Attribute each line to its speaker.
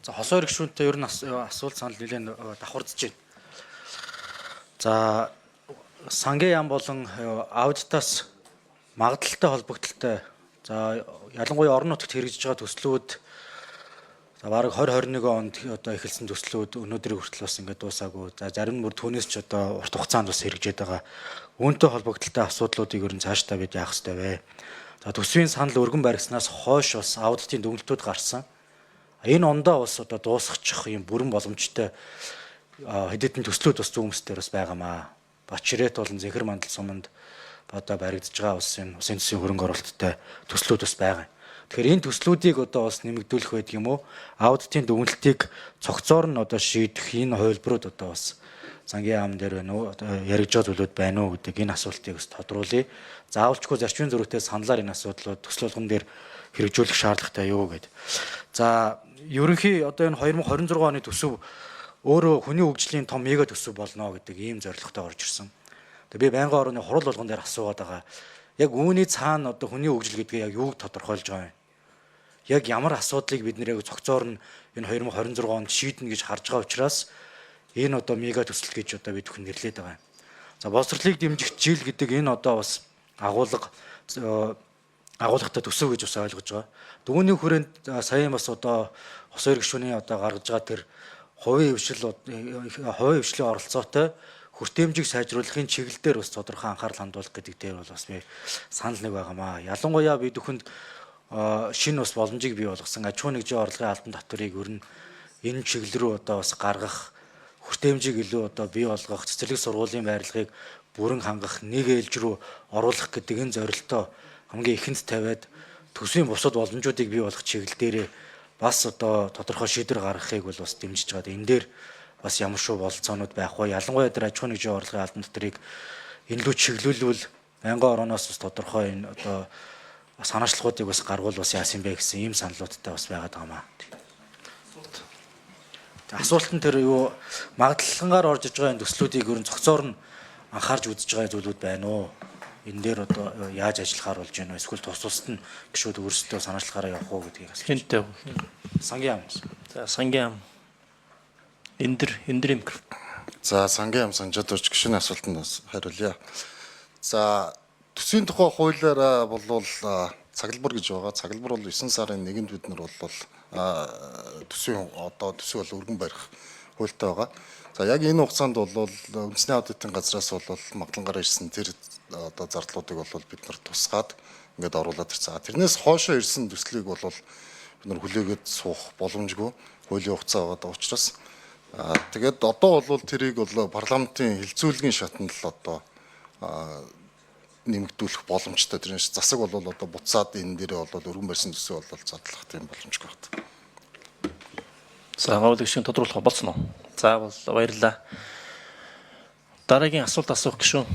Speaker 1: За хосоо иргшүүнтэй ер нь асуулт санал нэлээд давхардж байна. За сангийн яам болон аудитаас магадлалтай холбогдлолтой. За ялангуяа орон нутагт хэрэгжиж байгаа төслүүд за бараг 2021 онд одоо эхэлсэн төслүүд өнөөдрийг хүртэл бас ингээд дуусаагүй. За зарим нь бүр түүнээс ч одоо урт хугацаанд бас хэрэгжээд байгаа. Үүнтэй холбогдлолтой асуудлуудыг ер нь цаашдаа бид яах ёстой вэ? За төсвийн санал өргөн баригснаас хойш бас аудитын дүгнэлтүүд гарсан. Энэ ондоо бас одоо дуусгачих юм бүрэн боломжтой хэдийдэн төслүүд бас зүүн өмсдөр бас байгаамаа. Бачирет болон Зэхэр мандал суманд одоо баригдаж байгаа усын төсвийн хөрөнгө оруулалттай төслүүд бас байгаа. Тэгэхээр энэ төслүүдийг одоо бас нэмэгдүүлэх байдаг юм уу? Аудитын дүгнэлтийг цогцоор нь одоо шийдэх энэ хувилбарууд одоо бас сангийн яам дээр байна уу? Яригж байгаа зүйлүүд байна уу гэдэг энэ асуултыг бас тодруулъя. Заавалчгүй зарчмын зөрүүтэй саналаар энэ асуудлууд төсөл болгон дээр хэрэгжүүлэх шаардлагатай юу гэдэг. За ерөнхий одоо энэ 2026 оны төсөв өөрөө хүний хөгжлийн том мега төсөв болно гэдэг ийм зорилготой орж ирсэн. Тэгээ би байнгын орны хурал болгон дээр асуугаад байгаа. Яг үүний цаана одоо хүний хөгжил гэдгийг яг юуг тодорхойлж байгаа юм? Яг ямар асуудлыг бид нэр яг цогцоор нь энэ 2026 онд шийднэ гэж харж байгаа учраас энэ одоо мега төсөл гэж одоо бид бүхэн нэрлэдэг байгаа юм. За боловсролыг дэмжих жил гэдэг энэ одоо бас агуулгатай төсөв гэж бас ойлгож байгаа. Түүний хүрээнд саяхан бас одоо хосоо иргшүүний одоо гаргаж байгаа тэр хувийн хвшлийн оролцоотой хүртээмжийг сайжруулахын чиглэлээр бас тодорхой анхаарал хандуулах гэдэг дээр бол бас би санал нэг байгаамаа. Ялангуяа бид бүхэнд шинэ бас боломжийг бий болгосон аж ахуйн нэгжийн орлогын албан татварыг ер нь энэ чиглэл рүү одоо бас гаргах, хүртээмжийг илүү одоо бий болгох, цэцэрлэг сургуулийн байрлагыг бүрэн хангах, нэг ээлж рүү оруулах гэдэг энэ зорилтоо хамгийн ихэнд тавиад төсвийн бусад боломжуудыг бий болгох чиглэл дээрээ бас одоо тодорхой шийдвэр гаргахыг бол бас дэмжиж байгаа. Энэ дээр бас ямар шүү бололцоонууд байх вэ? Ялангуяа тэр аж ахуйн нэгжийн орлогын албан татварыг энэ лүү чиглүүлвэл байнгын орооноос бас тодорхой энэ одоо санаачлалуудыг бас гаргуул бас яасан бэ гэсэн ийм саналуудтай бас байгаад байгаамаа. Асуулт нь тэр юу магадлалгаар орж иж байгаа энэ төслүүдийг ер нь цогцоор нь анхаарч үзэж байгаа зүйлүүд байна уу? Энэ дээр одоо яаж ажиллахаар болж байна вэ? Эсвэл тус тусад нь гişүүд өөрсдөө санаачлахаараа явах уу гэдгийг асууж.
Speaker 2: Хинтээ.
Speaker 1: Сангийн яам.
Speaker 2: За сангийн яам. Эндэр имгэр.
Speaker 3: За сангийн яам санжаад урьж гişүний асуултанд хариулъя. За төсвийн тухай хуулиараа болвол цаглбар гэж байгаа. Цаглбар бол 9 сарын 1-нд бид нар бол төсвийн одоо төсөв бол өргөн барих хуультай байгаа. За яг энэ хугацаанд бол үндэсний аудитын газраас бол маглангаар ирсэн тэр одоо зардлуудыг бол бид нар тусгаад ингээд оруулаад ирсэн. Тэрнээс хоошоо ирсэн төслийг бол бид нар хүлээгээд суух боломжгүй хуулийн хугацаа байгаа учраас тэгээд одоо бол тэрийг бол парламентын хилцүүлгийн шатнд л одоо нэмэгдүүлэх боломжтой. Тэрнээс засаг бол одоо буцаад энэ дээрээ бол өргөн барьсан төсөө бол задлах тийм боломжгүй байна.
Speaker 2: За агуулгын шиг тодруулах болсон уу? За бол баярлалаа. Дараагийн асуулт асуух гişүн.